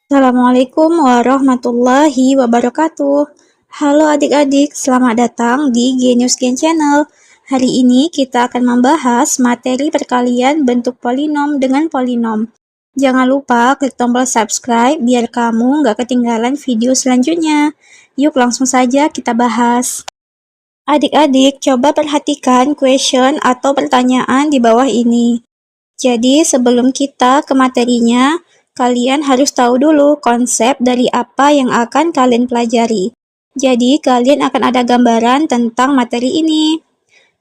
Assalamualaikum warahmatullahi wabarakatuh. Halo adik-adik, selamat datang di Genius Gen Channel. Hari ini kita akan membahas materi perkalian bentuk polinom dengan polinom. Jangan lupa klik tombol subscribe biar kamu nggak ketinggalan video selanjutnya. Yuk langsung saja kita bahas. Adik-adik, coba perhatikan question atau pertanyaan di bawah ini. Jadi sebelum kita ke materinya, kalian harus tahu dulu konsep dari apa yang akan kalian pelajari. Jadi, kalian akan ada gambaran tentang materi ini.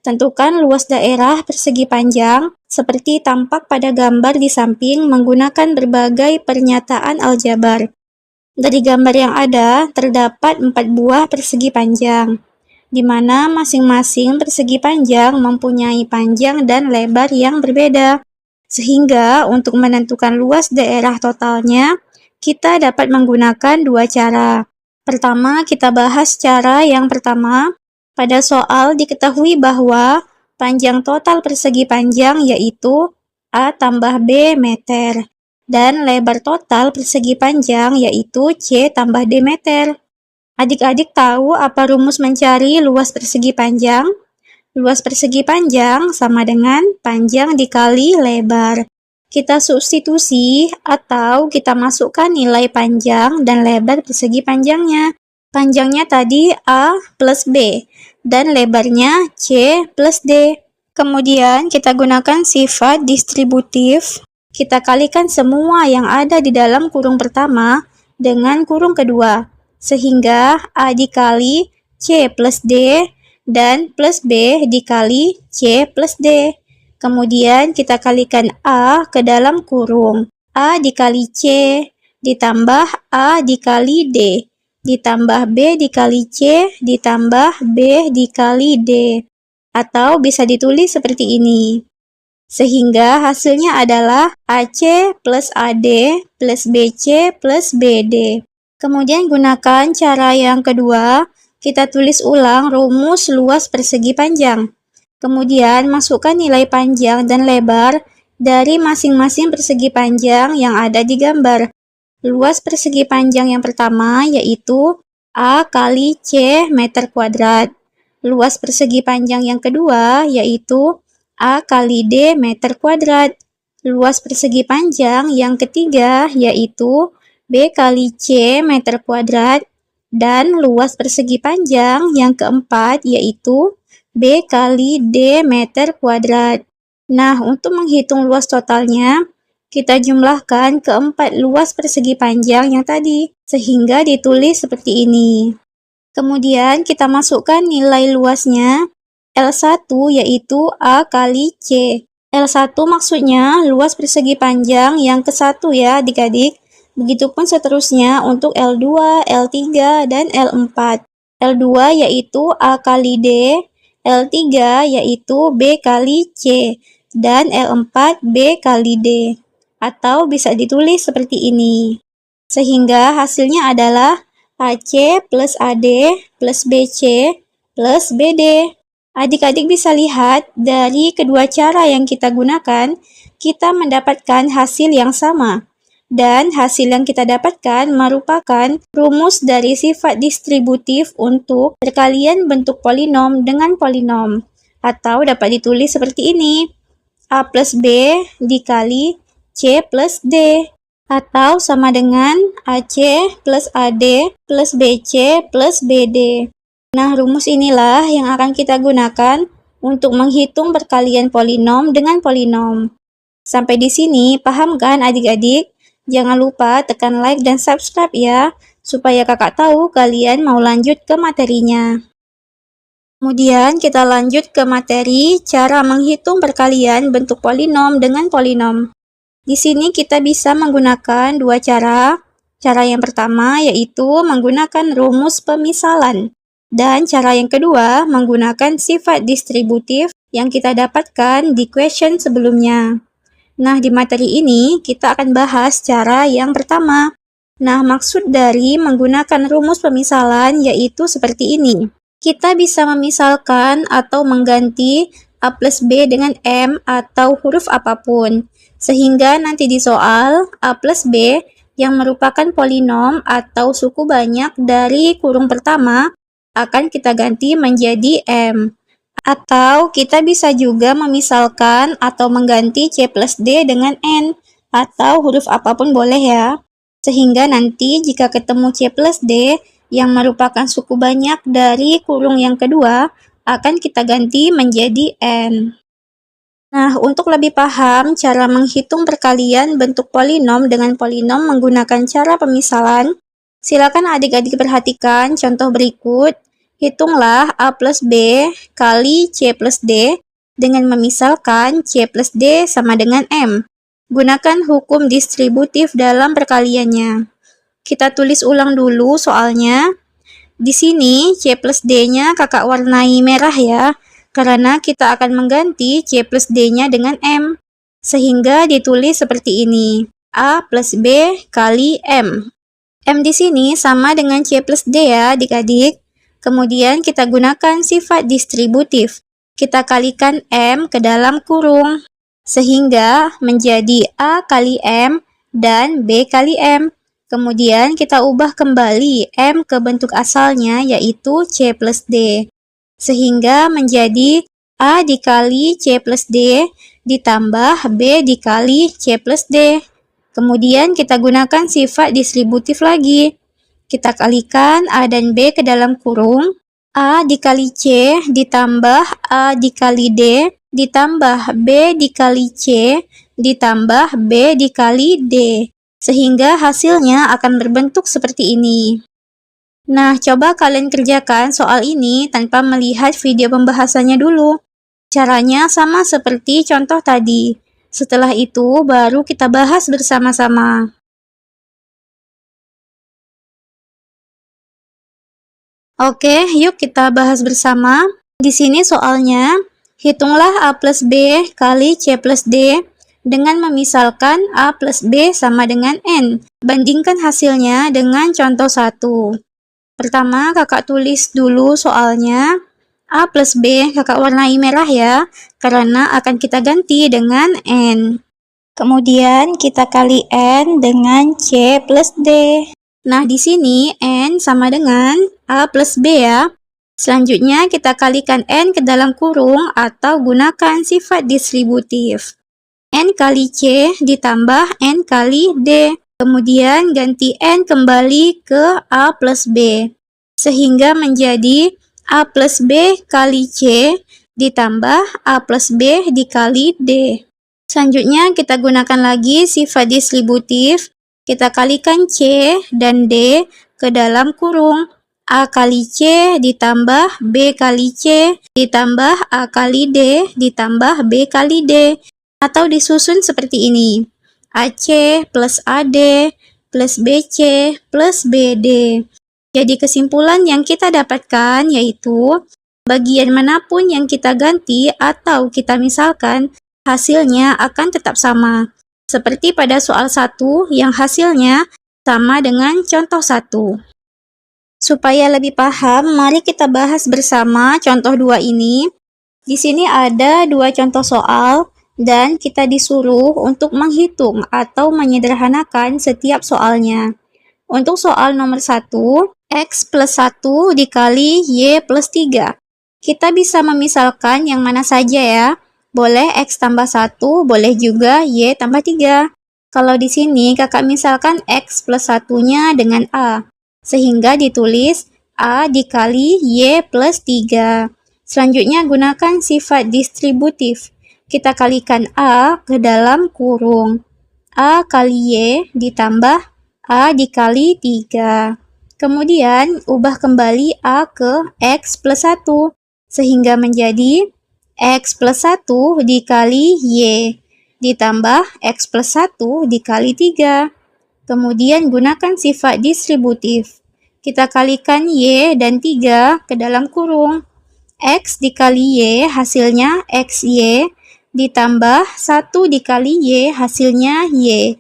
Tentukan luas daerah persegi panjang, seperti tampak pada gambar di samping menggunakan berbagai pernyataan aljabar. Dari gambar yang ada, terdapat 4 buah persegi panjang, di mana masing-masing persegi panjang mempunyai panjang dan lebar yang berbeda. Sehingga untuk menentukan luas daerah totalnya, kita dapat menggunakan dua cara. Pertama, kita bahas cara yang pertama. Pada soal diketahui bahwa panjang total persegi panjang yaitu A tambah B meter, dan lebar total persegi panjang yaitu C tambah D meter. Adik-adik tahu apa rumus mencari luas persegi panjang? Luas persegi panjang sama dengan panjang dikali lebar. Kita substitusi atau kita masukkan nilai panjang dan lebar persegi panjangnya. Panjangnya tadi A plus B dan lebarnya C plus D. Kemudian kita gunakan sifat distributif. Kita kalikan semua yang ada di dalam kurung pertama dengan kurung kedua. Sehingga A dikali C plus D dan plus B dikali C plus D. Kemudian kita kalikan A ke dalam kurung. A dikali C ditambah A dikali D ditambah B dikali C ditambah B dikali D. Atau bisa ditulis seperti ini. Sehingga hasilnya adalah AC plus AD plus BC plus BD. Kemudian gunakan cara yang kedua. Kita tulis ulang rumus luas persegi panjang. Kemudian masukkan nilai panjang dan lebar dari masing-masing persegi panjang yang ada di gambar. Luas persegi panjang yang pertama yaitu A kali C meter kuadrat. Luas persegi panjang yang kedua yaitu A kali D meter kuadrat. Luas persegi panjang yang ketiga yaitu B kali C meter kuadrat. Dan luas persegi panjang yang keempat yaitu B kali D meter kuadrat. Nah, untuk menghitung luas totalnya, kita jumlahkan keempat luas persegi panjang yang tadi, sehingga ditulis seperti ini. Kemudian kita masukkan nilai luasnya, L1 yaitu A kali C. L1 maksudnya luas persegi panjang yang ke-1 ya adik-adik. Begitupun seterusnya untuk L2, L3, dan L4. L2 yaitu A kali D, L3 yaitu B kali C, dan L4 B kali D. Atau bisa ditulis seperti ini. Sehingga hasilnya adalah AC plus AD plus BC plus BD. Adik-adik bisa lihat dari kedua cara yang kita gunakan, kita mendapatkan hasil yang sama. Dan hasil yang kita dapatkan merupakan rumus dari sifat distributif untuk perkalian bentuk polinom dengan polinom. Atau dapat ditulis seperti ini. A plus B dikali C plus D. Atau sama dengan AC plus AD plus BC plus BD. Nah, rumus inilah yang akan kita gunakan untuk menghitung perkalian polinom dengan polinom. Sampai di sini, paham kan adik-adik? Jangan lupa tekan like dan subscribe ya, supaya kakak tahu kalian mau lanjut ke materinya. Kemudian kita lanjut ke materi cara menghitung perkalian bentuk polinom dengan polinom. Di sini kita bisa menggunakan dua cara. Cara yang pertama yaitu menggunakan rumus pemisalan. Dan cara yang kedua menggunakan sifat distributif yang kita dapatkan di question sebelumnya. Nah, di materi ini kita akan bahas cara yang pertama. Nah, maksud dari menggunakan rumus pemisalan yaitu seperti ini. Kita bisa memisalkan atau mengganti A plus B dengan M atau huruf apapun. Sehingga nanti di soal A plus B yang merupakan polinom atau suku banyak dari kurung pertama akan kita ganti menjadi M. Atau kita bisa juga memisalkan atau mengganti C plus D dengan N, atau huruf apapun boleh ya. Sehingga nanti jika ketemu C plus D yang merupakan suku banyak dari kurung yang kedua, akan kita ganti menjadi N. Nah, untuk lebih paham cara menghitung perkalian bentuk polinom dengan polinom menggunakan cara pemisalan, silakan adik-adik perhatikan contoh berikut. Hitunglah A plus B kali C plus D dengan memisalkan C plus D sama dengan M. Gunakan hukum distributif dalam perkaliannya. Kita tulis ulang dulu soalnya. Di sini C plus D-nya kakak warnai merah ya, karena kita akan mengganti C plus D-nya dengan M. Sehingga ditulis seperti ini, A plus B kali M. M di sini sama dengan C plus D ya adik-adik. Kemudian kita gunakan sifat distributif. Kita kalikan M ke dalam kurung. Sehingga menjadi A kali M dan B kali M. Kemudian kita ubah kembali M ke bentuk asalnya yaitu C plus D. Sehingga menjadi A dikali C plus D ditambah B dikali C plus D. Kemudian kita gunakan sifat distributif lagi. Kita kalikan A dan B ke dalam kurung. A dikali C ditambah A dikali D ditambah B dikali C ditambah B dikali D. Sehingga hasilnya akan berbentuk seperti ini. Nah, coba kalian kerjakan soal ini tanpa melihat video pembahasannya dulu. Caranya sama seperti contoh tadi. Setelah itu, baru kita bahas bersama-sama. Oke, yuk kita bahas bersama. Di sini soalnya, hitunglah A plus B kali C plus D dengan memisalkan A plus B sama dengan N. Bandingkan hasilnya dengan contoh 1. Pertama, kakak tulis dulu soalnya. A plus B kakak warnai merah ya, karena akan kita ganti dengan N. Kemudian kita kali N dengan C plus D. Nah, di sini N sama dengan A plus B ya. Selanjutnya kita kalikan N ke dalam kurung atau gunakan sifat distributif. N kali C ditambah N kali D. Kemudian ganti N kembali ke A plus B. Sehingga menjadi A plus B kali C ditambah A plus B dikali D. Selanjutnya kita gunakan lagi sifat distributif. Kita kalikan C dan D ke dalam kurung. A kali C ditambah B kali C ditambah A kali D ditambah B kali D. Atau disusun seperti ini. AC plus AD plus BC plus BD. Jadi kesimpulan yang kita dapatkan yaitu bagian manapun yang kita ganti atau kita misalkan, hasilnya akan tetap sama. Seperti pada soal 1 yang hasilnya sama dengan contoh 1. Supaya lebih paham, mari kita bahas bersama contoh 2 ini. Di sini ada 2 contoh soal dan kita disuruh untuk menghitung atau menyederhanakan setiap soalnya. Untuk soal nomor 1, X plus 1 dikali Y plus 3. Kita bisa memisalkan yang mana saja ya. Boleh X tambah 1, boleh juga Y tambah 3. Kalau di sini kakak misalkan X plus 1-nya dengan A. Sehingga ditulis A dikali Y plus 3. Selanjutnya gunakan sifat distributif. Kita kalikan A ke dalam kurung. A kali Y ditambah A dikali 3. Kemudian ubah kembali A ke X plus 1. Sehingga menjadi X plus 1 dikali Y ditambah X plus 1 dikali 3. Kemudian gunakan sifat distributif. Kita kalikan Y dan 3 ke dalam kurung. X dikali Y hasilnya XY ditambah 1 dikali Y hasilnya Y.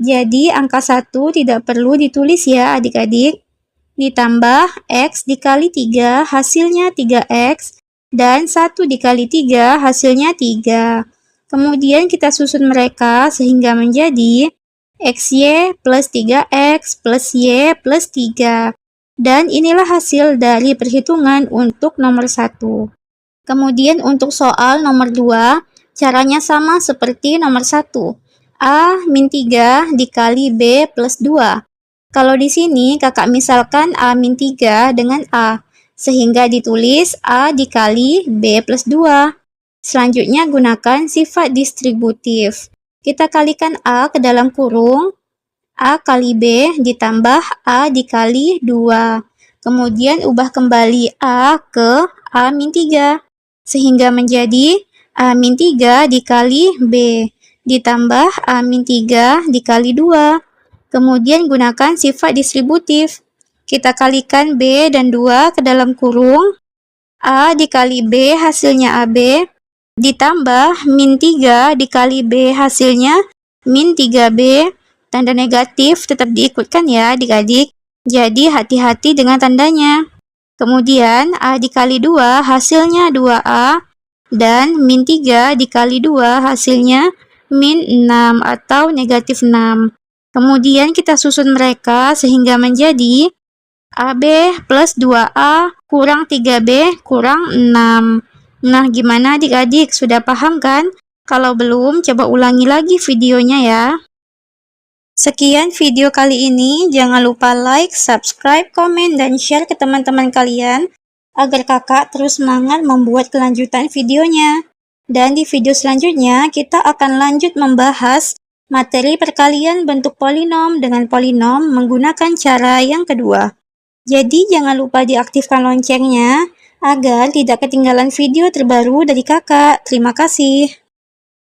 Jadi angka 1 tidak perlu ditulis ya adik-adik. Ditambah X dikali 3 hasilnya 3X dan 1 dikali 3 hasilnya 3. Kemudian kita susun mereka sehingga menjadi XY plus 3X plus Y plus 3. Dan inilah hasil dari perhitungan untuk nomor 1. Kemudian untuk soal nomor 2, caranya sama seperti nomor 1. A min 3 dikali B plus 2. Kalau di sini kakak misalkan A min 3 dengan A, sehingga ditulis A dikali B plus 2. Selanjutnya gunakan sifat distributif. Kita kalikan A ke dalam kurung, A kali B ditambah A dikali 2. Kemudian ubah kembali A ke A min 3. Sehingga menjadi A min 3 dikali B ditambah A min 3 dikali 2. Kemudian gunakan sifat distributif. Kita kalikan B dan 2 ke dalam kurung. A dikali B hasilnya AB ditambah min 3 dikali B hasilnya min 3B. Tanda negatif tetap diikutkan ya adik-adik. Jadi hati-hati dengan tandanya. Kemudian A dikali 2 hasilnya 2A dan min 3 dikali 2 hasilnya min 6 atau negatif 6. Kemudian kita susun mereka sehingga menjadi AB plus 2A kurang 3B kurang 6. Nah, gimana adik-adik? Sudah paham kan? Kalau belum, coba ulangi lagi videonya ya. Sekian video kali ini. Jangan lupa like, subscribe, komen, dan share ke teman-teman kalian agar kakak terus semangat membuat kelanjutan videonya. Dan di video selanjutnya, kita akan lanjut membahas materi perkalian bentuk polinom dengan polinom menggunakan cara yang kedua. Jadi jangan lupa diaktifkan loncengnya agar tidak ketinggalan video terbaru dari kakak. Terima kasih.